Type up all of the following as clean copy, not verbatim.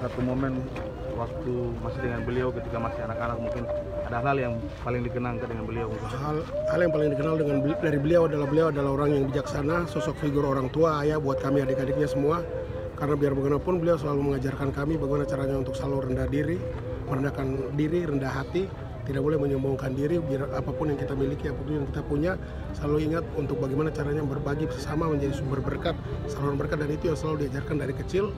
Satu momen waktu masih dengan beliau ketika masih anak-anak, mungkin ada hal yang paling dikenangkan dengan beliau. Hal yang paling dikenal dari beliau adalah orang yang bijaksana, sosok figur orang tua, ayah buat kami adik-adiknya semua. Karena biar bagaimanapun beliau selalu mengajarkan kami bagaimana caranya untuk selalu rendah diri, merendahkan diri, rendah hati, tidak boleh menyombongkan diri. Biar apapun yang kita miliki, apapun yang kita punya, selalu ingat untuk bagaimana caranya berbagi sesama menjadi sumber berkat, saluran berkat, dan itu yang selalu diajarkan dari kecil.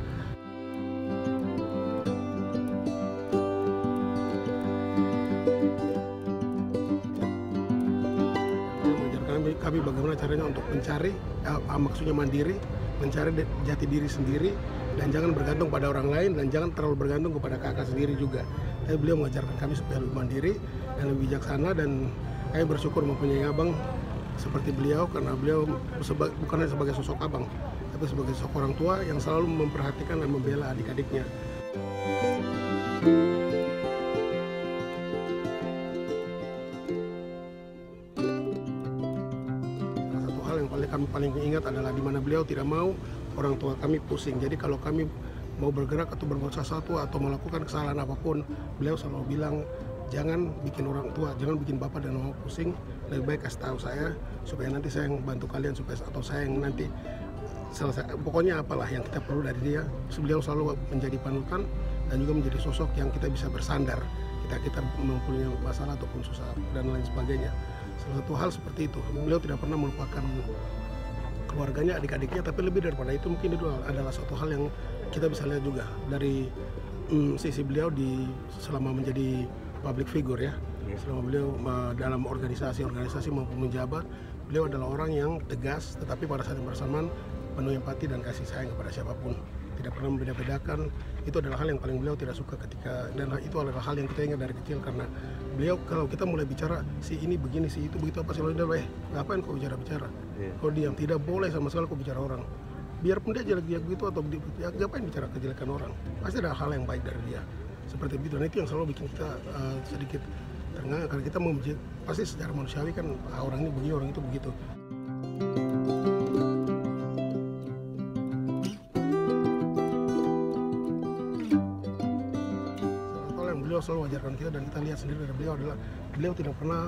Kami bagaimana caranya untuk mencari, maksudnya mandiri, mencari jati diri sendiri, dan jangan bergantung pada orang lain, dan jangan terlalu bergantung kepada kakak sendiri juga. Tapi beliau mengajarkan kami supaya lebih mandiri dan lebih bijaksana, dan kami bersyukur mempunyai abang seperti beliau, karena beliau bukan hanya sebagai sosok abang, tapi sebagai sosok orang tua yang selalu memperhatikan dan membela adik-adiknya. Kami paling ingat adalah di mana beliau tidak mau orang tua kami pusing. Jadi kalau kami mau bergerak atau berbuat sesuatu atau melakukan kesalahan apapun, beliau selalu bilang, jangan bikin orang tua, jangan bikin bapak dan mama pusing. Lebih baik kasih tahu saya supaya nanti saya yang bantu kalian, atau saya yang nanti selesai. Pokoknya apalah yang kita perlu dari dia. Beliau selalu menjadi panutan dan juga menjadi sosok yang kita bisa bersandar. Kita mempunyai masalah ataupun susah dan lain sebagainya. Salah satu hal seperti itu, beliau tidak pernah melupakan keluarganya, adik-adiknya, tapi lebih daripada itu mungkin itu adalah suatu hal yang kita bisa lihat juga dari sisi beliau selama menjadi public figure ya. Selama beliau dalam organisasi maupun menjabat, beliau adalah orang yang tegas, tetapi pada saat yang bersamaan penuh empati dan kasih sayang kepada siapapun. Tidak pernah membeda-bedakan. Itu adalah hal yang paling beliau tidak suka dan itu adalah hal yang kita ingat dari kecil, karena beliau kalau kita mulai bicara si ini begini, si itu begitu, apa selalu dia ngapain kau bicara? Kau diam, tidak boleh sama sekali kau bicara orang. Biarpun dia jelek-jelek begitu atau ngapain bicara kejelekan orang? Pasti ada hal yang baik dari dia. Seperti itu, dan itu yang selalu bikin kita sedikit terengah, karena kita mau pasti secara manusiawi kan orang ini begini, orang itu begitu. Selalu ajarkan kita dan kita lihat sendiri dari beliau adalah beliau tidak pernah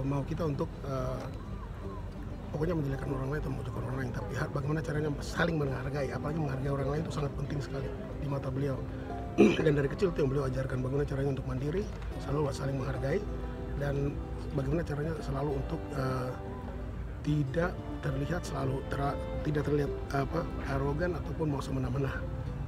mau kita untuk pokoknya menjelekan orang lain atau memojokkan orang lain, tapi bagaimana caranya saling menghargai, apalagi menghargai orang lain itu sangat penting sekali di mata beliau. Dan dari kecil itu yang beliau ajarkan, bagaimana caranya untuk mandiri, selalu saling menghargai, dan bagaimana caranya selalu untuk tidak terlihat tidak terlihat arogan ataupun mau semena-mena,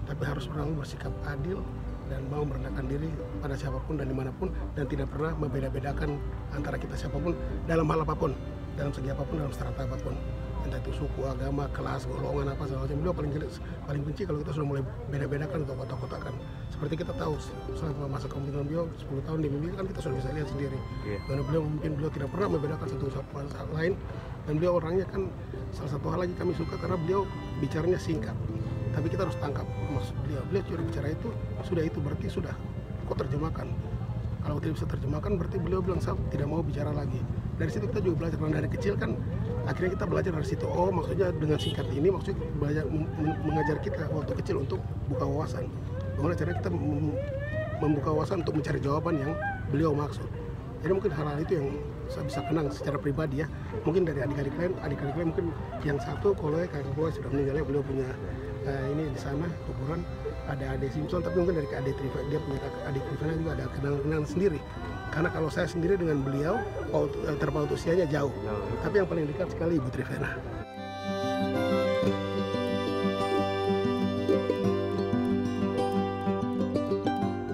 tapi harus selalu bersikap adil dan mau merendahkan diri pada siapapun dan dimanapun, dan tidak pernah membeda-bedakan antara kita siapapun dalam hal apapun, dalam segi apapun, dalam strata apapun, entah itu suku, agama, kelas, golongan, apa segala macam. Beliau paling benci kalau kita sudah mulai beda-bedakan atau kotak-kotakan. Seperti kita tahu selama masa kepemimpinan beliau 10 tahun di Mimika kan kita sudah bisa lihat sendiri karena beliau tidak pernah membedakan satu sama lain, dan beliau orangnya kan salah satu hal lagi kami suka karena beliau bicaranya singkat. Tapi kita harus tangkap maksud beliau cuma bicara itu berarti sudah kok terjemahkan. Kalau tidak bisa terjemahkan berarti beliau bilang saya tidak mau bicara lagi. Dari situ kita juga belajar, karena dari kecil kan akhirnya kita belajar dari situ. Oh, maksudnya dengan singkat ini maksudnya belajar mengajar kita waktu kecil untuk buka wawasan. Bagaimana caranya kita membuka wawasan untuk mencari jawaban yang beliau maksud. Jadi mungkin hal-hal itu yang saya bisa kenang secara pribadi ya. Mungkin dari adik-adik lain mungkin yang satu kalau kakak gue sudah meninggal, beliau punya ini di sana kuburan ada adik Simpson, tapi mungkin dari adik Trivena, dia punya adik Trivena juga ada kenangan sendiri. Karena kalau saya sendiri dengan beliau terpaut usianya jauh, tapi yang paling dekat sekali Ibu Trivena.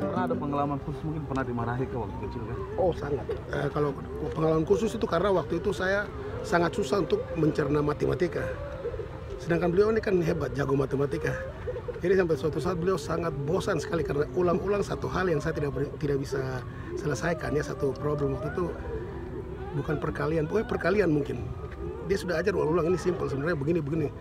Pernah ada pengalaman khusus, mungkin pernah dimarahi ke waktu kecil kan? Oh sangat. Kalau pengalaman khusus itu karena waktu itu saya sangat susah untuk mencerna matematika. Sedangkan beliau ini kan hebat, jago matematika. Jadi sampai suatu saat beliau sangat bosan sekali karena ulang-ulang satu hal yang saya tidak bisa selesaikan ya, satu problem waktu itu bukan perkalian, pokoknya perkalian mungkin. Dia sudah ajar ulang-ulang, ini simpel sebenarnya begini.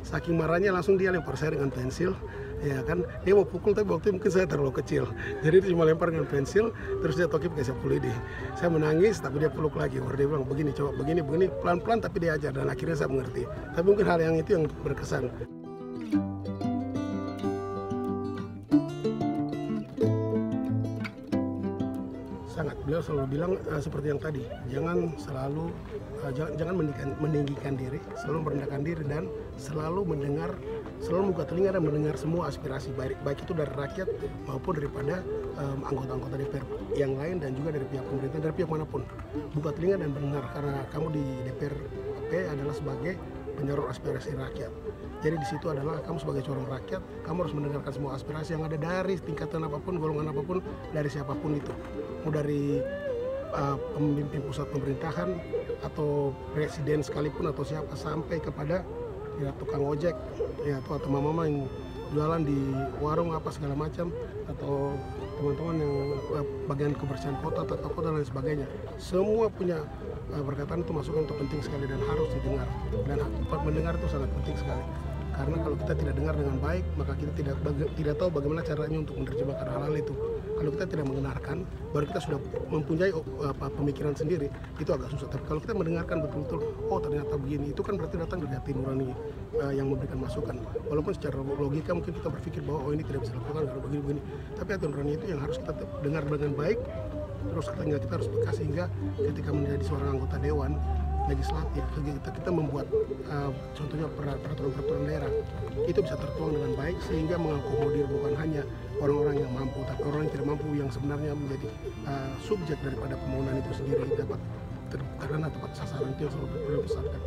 Saking marahnya langsung dia lempar saya dengan pensil, ya kan. Dia mau pukul tapi waktu itu mungkin saya terlalu kecil. Jadi dia cuma lempar dengan pensil, terus dia toki pakai sapu lidi. Saya menangis tapi dia peluk lagi. Baru dia bilang begini, coba begini, pelan-pelan tapi dia ajar dan akhirnya saya mengerti. Tapi mungkin hal yang itu yang berkesan. Sangat, beliau selalu bilang seperti yang tadi, jangan selalu jangan meninggikan diri, selalu merendahkan diri dan selalu membuka telinga dan mendengar semua aspirasi baik itu dari rakyat maupun daripada anggota-anggota DPR yang lain dan juga dari pihak pemerintah, dari pihak manapun. Buka telinga dan mendengar karena kamu di DPRP adalah sebagai penyalur aspirasi rakyat. Jadi di situ adalah kamu sebagai seorang rakyat, kamu harus mendengarkan semua aspirasi yang ada dari tingkatan apapun, golongan apapun, dari siapapun itu. Mau dari pemimpin pusat pemerintahan atau presiden sekalipun atau siapa, sampai kepada ya tukang ojek ya atau mama-mama yang jualan di warung apa segala macam, atau teman-teman yang bagian kebersihan kota, tata kota dan lain sebagainya. Semua punya perkataan itu masukan itu penting sekali dan harus didengar, dan mendengar itu sangat penting sekali. Karena kalau kita tidak dengar dengan baik, maka kita tidak tahu bagaimana caranya untuk menerjemahkan hal-hal itu. Kalau kita tidak mendengarkan, baru kita sudah mempunyai pemikiran sendiri, itu agak susah. Tapi kalau kita mendengarkan betul-betul, oh ternyata begini, itu kan berarti datang dari hati nurani yang memberikan masukan. Walaupun secara logika mungkin kita berpikir bahwa oh ini tidak bisa dilakukan kalau begini-begini. Tapi hati nurani itu yang harus kita dengar dengan baik, terus kita harus peka sehingga ketika menjadi seorang anggota dewan legislatif, kita membuat contohnya peraturan-peraturan daerah itu bisa tertuang dengan baik sehingga mengakomodir bukan hanya orang-orang yang mampu, tapi orang yang tidak mampu yang sebenarnya menjadi subjek daripada pembangunan itu sendiri dapat terkena tepat sasaran. Itu yang selalu perlu besarkan.